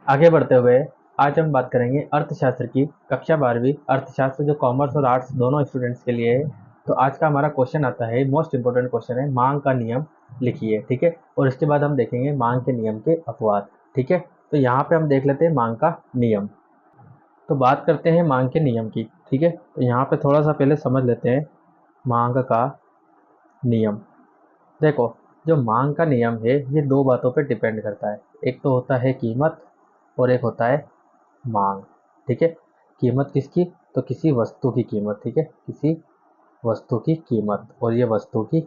आगे बढ़ते हुए आज हम बात करेंगे अर्थशास्त्र की कक्षा 12वीं अर्थशास्त्र, जो कॉमर्स और आर्ट्स दोनों स्टूडेंट्स के लिए है। तो आज का हमारा क्वेश्चन आता है, मोस्ट इंपोर्टेंट क्वेश्चन है, मांग का नियम लिखिए। ठीक है, और इसके बाद हम देखेंगे मांग के नियम के अपवाद। ठीक है, तो यहाँ पे हम देख लेते हैं मांग का नियम। तो बात करते हैं मांग के नियम की। ठीक है, तो यहाँ पे थोड़ा सा पहले समझ लेते हैं मांग का नियम। देखो, जो मांग का नियम है ये दो बातों पे डिपेंड करता है। एक तो होता है कीमत और एक होता है मांग। ठीक है, कीमत किसकी? तो किसी वस्तु की कीमत। ठीक है, किसी वस्तु की कीमत और ये वस्तु की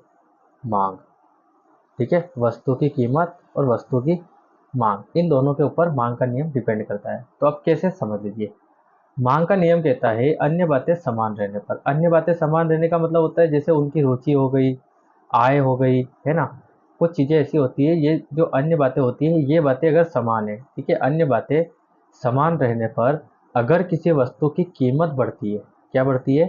मांग। ठीक है, वस्तु की कीमत और वस्तु की मांग, इन दोनों के ऊपर मांग का नियम डिपेंड करता है। तो अब कैसे समझ लीजिए। मांग का नियम कहता है अन्य बातें समान रहने पर। अन्य बातें समान रहने का मतलब होता है जैसे उनकी रुचि हो गई, आय हो गई, है ना। कुछ चीज़ें ऐसी होती है, ये जो अन्य बातें होती है ये बातें अगर समान है, ठीक है, अन्य बातें समान रहने पर अगर किसी वस्तु की कीमत बढ़ती है, क्या बढ़ती है?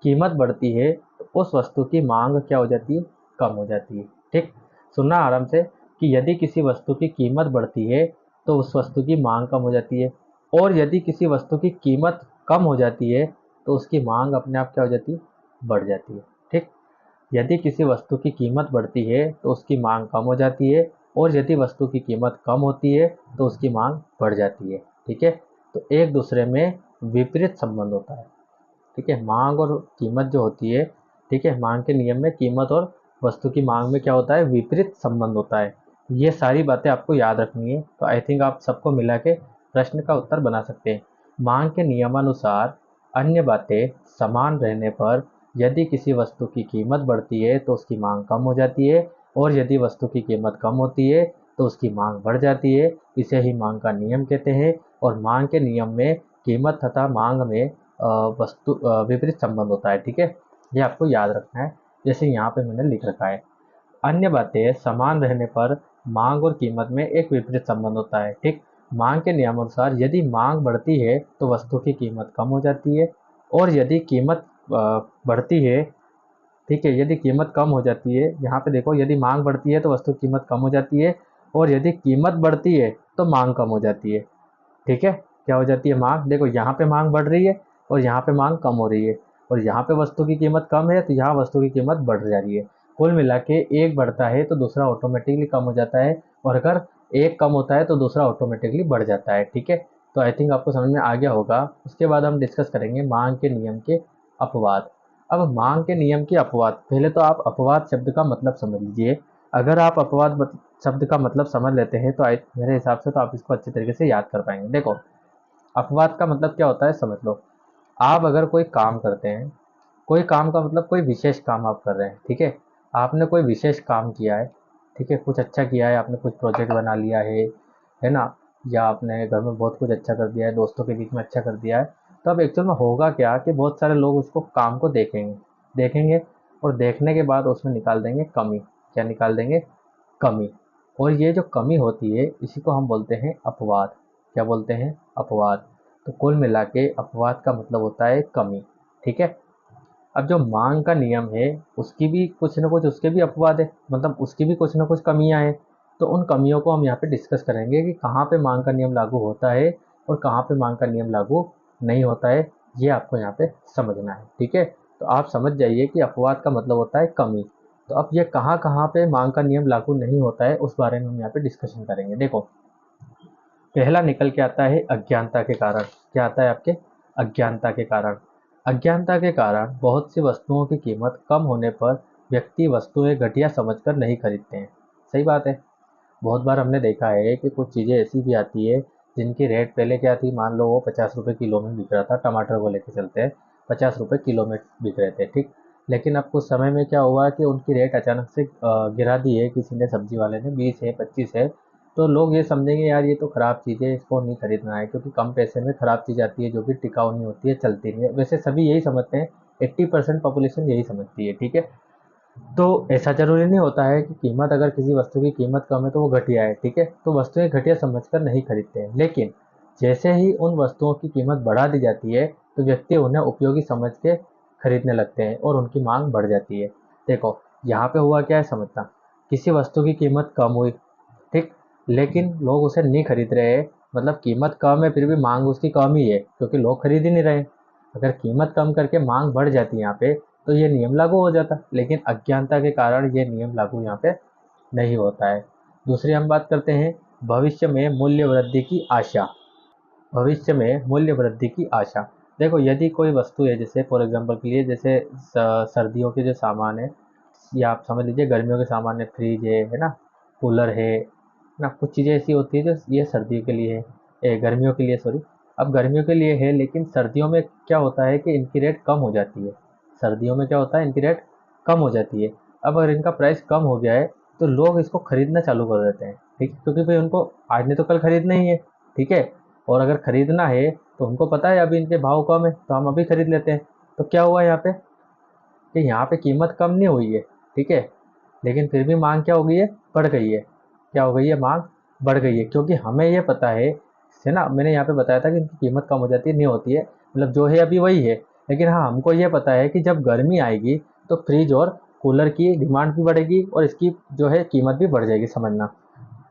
कीमत बढ़ती है, तो उस वस्तु की मांग क्या हो जाती है? कम हो जाती है। ठीक, सुनना आराम से, कि यदि किसी वस्तु की कीमत बढ़ती है तो उस वस्तु की मांग कम हो जाती है, और यदि किसी वस्तु की कीमत कम हो जाती है तो उसकी मांग अपने आप क्या हो जाती है? बढ़ जाती है। ठीक, यदि किसी वस्तु की कीमत बढ़ती है तो उसकी मांग कम हो जाती है, और यदि वस्तु की कीमत कम होती है तो उसकी मांग बढ़ जाती है। ठीक है, तो एक दूसरे में विपरीत संबंध होता है। ठीक है, मांग और कीमत जो होती है, ठीक है, मांग के नियम में कीमत और वस्तु की मांग में क्या होता है? विपरीत संबंध होता है। ये सारी बातें आपको याद रखनी है। तो आई थिंक आप सबको मिला के प्रश्न का उत्तर बना सकते हैं। मांग के नियमानुसार अन्य बातें समान रहने पर यदि किसी वस्तु की कीमत बढ़ती है तो उसकी मांग कम हो जाती है, और यदि वस्तु की कीमत कम होती है तो उसकी मांग बढ़ जाती है। इसे ही मांग का नियम कहते हैं। और मांग के नियम में कीमत तथा मांग में विपरीत संबंध होता है। ठीक है, ये आपको याद रखना है, जैसे यहाँ पे मैंने लिख रखा है। अन्य बातें समान रहने पर मांग और कीमत में एक विपरीत संबंध होता है। ठीक, मांग के नियमानुसार यदि मांग बढ़ती है तो वस्तु की कीमत कम हो जाती है, और यदि कीमत बढ़ती है, ठीक है, यदि कीमत कम हो जाती है, यहाँ पे देखो, यदि मांग बढ़ती है तो वस्तु की कीमत कम हो जाती है, और यदि कीमत बढ़ती है तो मांग कम हो जाती है। ठीक है, क्या हो जाती है? मांग, देखो यहाँ पे मांग बढ़ रही है और यहाँ पे मांग कम हो रही है, और यहाँ पे वस्तु की कीमत कम है तो यहाँ वस्तु की कीमत बढ़ जा रही है। कुल मिला के एक बढ़ता है तो दूसरा ऑटोमेटिकली कम हो जाता है, और अगर एक कम होता है तो दूसरा ऑटोमेटिकली बढ़ जाता है। ठीक है, तो आई थिंक आपको समझ में आ गया होगा। उसके बाद हम डिस्कस करेंगे मांग के नियम के अपवाद। अब मांग के नियम के अपवाद, पहले तो आप अपवाद शब्द का मतलब समझ लीजिए। अगर आप शब्द का मतलब समझ लेते हैं तो मेरे हिसाब से तो आप इसको अच्छे तरीके से याद कर पाएंगे। देखो, अपवाद का मतलब क्या होता है समझ लो। आप अगर कोई काम करते हैं, कोई काम का मतलब कोई विशेष काम आप कर रहे हैं, ठीक है, आपने कोई विशेष काम किया है, ठीक है, कुछ अच्छा किया है, आपने कुछ प्रोजेक्ट बना लिया है ना, या आपने घर में बहुत कुछ अच्छा कर दिया है, दोस्तों के बीच में अच्छा कर दिया है। तो अब एक्चुअल में होगा क्या कि बहुत सारे लोग उसको काम को देखेंगे, देखेंगे, और देखने के बाद उसमें निकाल देंगे कमी। क्या निकाल देंगे? कमी। और ये जो कमी होती है इसी को हम बोलते हैं अपवाद। क्या बोलते हैं? अपवाद। तो कुल मिला के अपवाद का मतलब होता है कमी। ठीक है, अब जो मांग का नियम है उसकी भी कुछ ना कुछ उसके भी अपवाद है, मतलब उसकी भी कुछ ना कुछ कमियां हैं। तो उन कमियों को हम यहाँ पे डिस्कस करेंगे कि कहाँ पे मांग का नियम लागू होता है और कहाँ पे मांग का नियम लागू नहीं होता है। ये आपको यहाँ पे समझना है। ठीक है, तो आप समझ जाइए कि अपवाद का मतलब होता है कमी। तो अब ये कहाँ कहाँ पे मांग का नियम लागू नहीं होता है उस बारे में हम यहाँ पे डिस्कशन करेंगे। देखो, पहला निकल के आता है अज्ञानता के कारण। क्या आता है आपके? अज्ञानता के कारण। अज्ञानता के कारण बहुत सी वस्तुओं की कीमत कम होने पर व्यक्ति वस्तुएं घटिया समझकर नहीं खरीदते हैं। सही बात है। बहुत बार हमने देखा है कि कुछ चीज़ें ऐसी भी आती है जिनकी रेट पहले क्या थी, मान लो वो 50 रुपये किलो में बिक रहा था, टमाटर को लेके चलते हैं, 50 रुपये किलो में बिक रहे थे, ठीक। लेकिन अब कुछ समय में क्या हुआ कि उनकी रेट अचानक से गिरा दी है किसी ने, सब्जी वाले ने, 20 है, 25 है। तो लोग ये समझेंगे यार ये तो ख़राब चीज़ है, इसको नहीं खरीदना है, क्योंकि कम पैसे में ख़राब चीज़ आती है जो कि टिकाऊ नहीं होती है, चलती नहीं है। वैसे सभी यही समझते हैं, 80% पॉपुलेशन यही समझती है। ठीक है, तो ऐसा ज़रूरी नहीं होता है कि कीमत, अगर किसी वस्तु की कीमत कम है तो वो घटिया है। ठीक है, तो वस्तुएं घटिया समझकर नहीं खरीदते हैं, लेकिन जैसे ही उन वस्तुओं की कीमत बढ़ा दी जाती है तो व्यक्ति उन्हें उपयोगी समझ के खरीदने लगते हैं और उनकी मांग बढ़ जाती है। देखो, यहाँ पे हुआ क्या है समझना। किसी वस्तु की कीमत कम हुई, ठीक, लेकिन लोग उसे नहीं खरीद रहे हैं, मतलब कीमत कम है फिर भी मांग उसकी कम ही है, क्योंकि लोग खरीद ही नहीं रहे। अगर कीमत कम करके मांग बढ़ जाती यहाँ पे तो ये नियम लागू हो जाता, लेकिन अज्ञानता के कारण ये नियम लागू यहाँ पे नहीं होता है। दूसरी हम बात करते हैं भविष्य में मूल्य वृद्धि की आशा। भविष्य में मूल्य वृद्धि की आशा। देखो, यदि कोई वस्तु है, जैसे फॉर एग्जांपल के लिए, जैसे सर्दियों के जो सामान है, या आप समझ लीजिए गर्मियों के सामान है, फ्रिज है ना, कूलर है ना, कुछ चीज़ें ऐसी होती है जो ये सर्दियों के लिए है, गर्मियों के लिए सॉरी। अब गर्मियों के लिए है, लेकिन सर्दियों में क्या होता है कि इनकी रेट कम हो जाती है। सर्दियों में क्या होता है, इनकी रेट कम हो जाती है। अब अगर इनका प्राइस कम हो गया है तो लोग इसको खरीदना चालू कर देते हैं, ठीक है, क्योंकि भाई उनको आज नहीं तो कल खरीदना ही है, ठीक है। और अगर खरीदना है तो उनको पता है अभी इनके भाव कम है तो हम अभी खरीद लेते हैं। तो क्या हुआ यहाँ पे कि यहाँ पे कीमत कम नहीं हुई है, ठीक है, लेकिन फिर भी मांग क्या हो गई है, बढ़ गई है। क्या हो गई है, मांग बढ़ गई है, क्योंकि हमें ये पता है से ना, मैंने यहाँ पे बताया था कि इनकी कीमत कम हो जाती है, नहीं होती है, मतलब जो है अभी वही है। लेकिन हाँ, हमको ये पता है कि जब गर्मी आएगी तो फ्रिज और कूलर की डिमांड भी बढ़ेगी और इसकी जो है कीमत भी बढ़ जाएगी, समझना।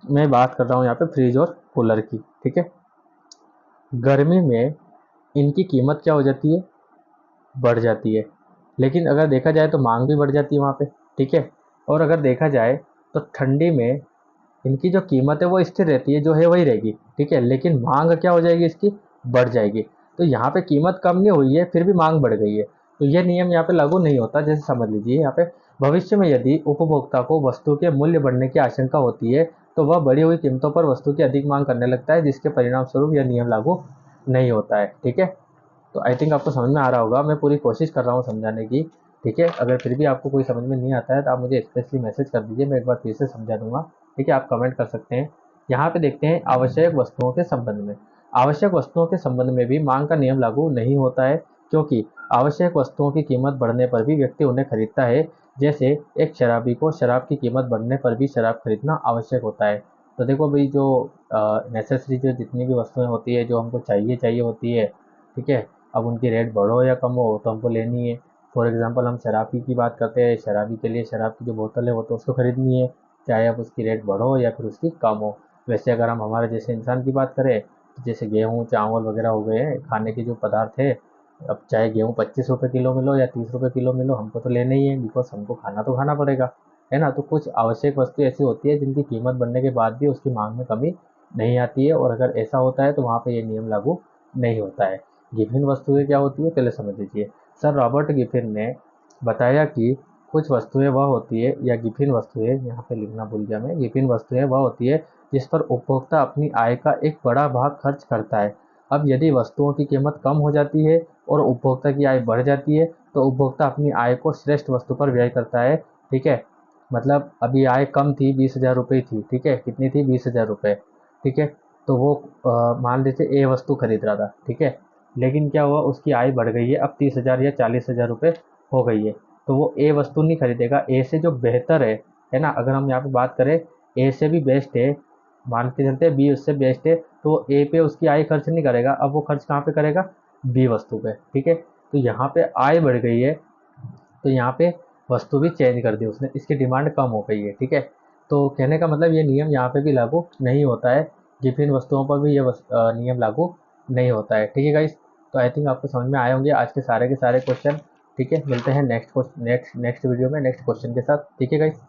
मैं बात कर रहा हूँ यहाँ पे फ्रिज और कूलर की, ठीक है। गर्मी में इनकी कीमत क्या हो जाती है, बढ़ जाती है, लेकिन अगर देखा जाए तो मांग भी बढ़ जाती है वहाँ पे, ठीक है। और अगर देखा जाए तो ठंडी में इनकी जो कीमत है वो स्थिर रहती है, जो है वही रहेगी, ठीक है, लेकिन मांग क्या हो जाएगी, इसकी बढ़ जाएगी। तो यहाँ पे कीमत कम नहीं हुई है फिर भी मांग बढ़ गई है, तो ये नियम यहाँ पे लागू नहीं होता। जैसे समझ लीजिए यहाँ पे, भविष्य में यदि उपभोक्ता को वस्तु के मूल्य बढ़ने की आशंका होती है तो वह बढ़ी हुई कीमतों पर वस्तु की अधिक मांग करने लगता है, जिसके परिणाम स्वरूप यह नियम लागू नहीं होता है, ठीक है। तो आई थिंक आपको समझ में आ रहा होगा, मैं पूरी कोशिश कर रहा हूँ समझाने की, ठीक है। अगर फिर भी आपको कोई समझ में नहीं आता है तो आप मुझे स्पेशली मैसेज कर दीजिए, मैं एक बार फिर से समझा दूंगा, ठीक है। आप कमेंट कर सकते हैं। यहाँ पे देखते हैं आवश्यक वस्तुओं के संबंध में। आवश्यक वस्तुओं के संबंध में भी मांग का नियम लागू नहीं होता है, क्योंकि आवश्यक वस्तुओं की कीमत बढ़ने पर भी व्यक्ति उन्हें खरीदता है। जैसे एक शराबी को शराब की कीमत बढ़ने पर भी शराब खरीदना आवश्यक होता है। तो देखो भाई, जो नेसेसरी जो जितनी भी वस्तुएं होती है जो हमको चाहिए चाहिए होती है, ठीक है, अब उनकी रेट बढ़ो या कम हो तो हमको लेनी है। फॉर एग्जांपल हम शराबी की बात करते हैं, शराबी के लिए शराब की जो बोतल है वो तो उसको खरीदनी है, चाहे अब उसकी रेट बढ़ो या फिर उसकी कम हो। वैसे अगर हम हमारे जैसे इंसान की बात करें, तो जैसे गेहूँ चावल वगैरह हो गए हैं खाने के जो पदार्थ है, अब चाहे गेहूँ 25 रुपये किलो मिलो या 30 रुपये किलो मिलो, हमको तो लेना ही है, बिकॉज हमको खाना तो खाना पड़ेगा, है ना। तो कुछ आवश्यक वस्तु ऐसी होती है जिनकी कीमत बढ़ने के बाद भी उसकी मांग में कमी नहीं आती है, और अगर ऐसा होता है तो वहाँ पे ये नियम लागू नहीं होता है। गिफिन वस्तुएं क्या होती है, पहले समझ लीजिए। सर रॉबर्ट गिफिन ने बताया कि कुछ वस्तुएं वह होती है, या गिफिन वस्तुएं, यहाँ पे लिखना भूल गया मैं, गिफिन वस्तुएं वह होती है जिस पर उपभोक्ता अपनी आय का एक बड़ा भाग खर्च करता है। अब यदि वस्तुओं की कीमत कम हो जाती है और उपभोक्ता की आय बढ़ जाती है तो उपभोक्ता अपनी आय को श्रेष्ठ वस्तु पर व्यय करता है, ठीक है। मतलब अभी आय कम थी, 20,000 रुपये थी, ठीक है, कितनी थी, 20,000 रुपये, ठीक है। तो वो मान लीजिए ए वस्तु खरीद रहा था, ठीक है, लेकिन क्या हुआ, उसकी आय बढ़ गई है, अब 30,000 या 40,000 रुपये हो गई है। तो वो ए वस्तु नहीं खरीदेगा, ए से जो बेहतर है ना। अगर हम यहाँ पे बात करें, ए से भी बेस्ट है, मान के चलते हैं बी उससे बेस्ट है, तो वो ए पे उसकी आय खर्च नहीं करेगा, अब वो खर्च कहाँ पे करेगा, बी वस्तु पे, ठीक है। तो यहाँ पे आय बढ़ गई है, तो यहाँ पे वस्तु भी चेंज कर दी उसने, इसकी डिमांड कम हो गई है, ठीक है। तो कहने का मतलब ये नियम यहाँ पे भी लागू नहीं होता है, गिफिन वस्तुओं पर भी ये नियम लागू नहीं होता है, ठीक है गाइस। तो आई थिंक आपको समझ में आए होंगे आज के सारे क्वेश्चन, ठीक है। मिलते हैं नेक्स्ट वीडियो में नेक्स्ट क्वेश्चन के साथ, ठीक है गाइस।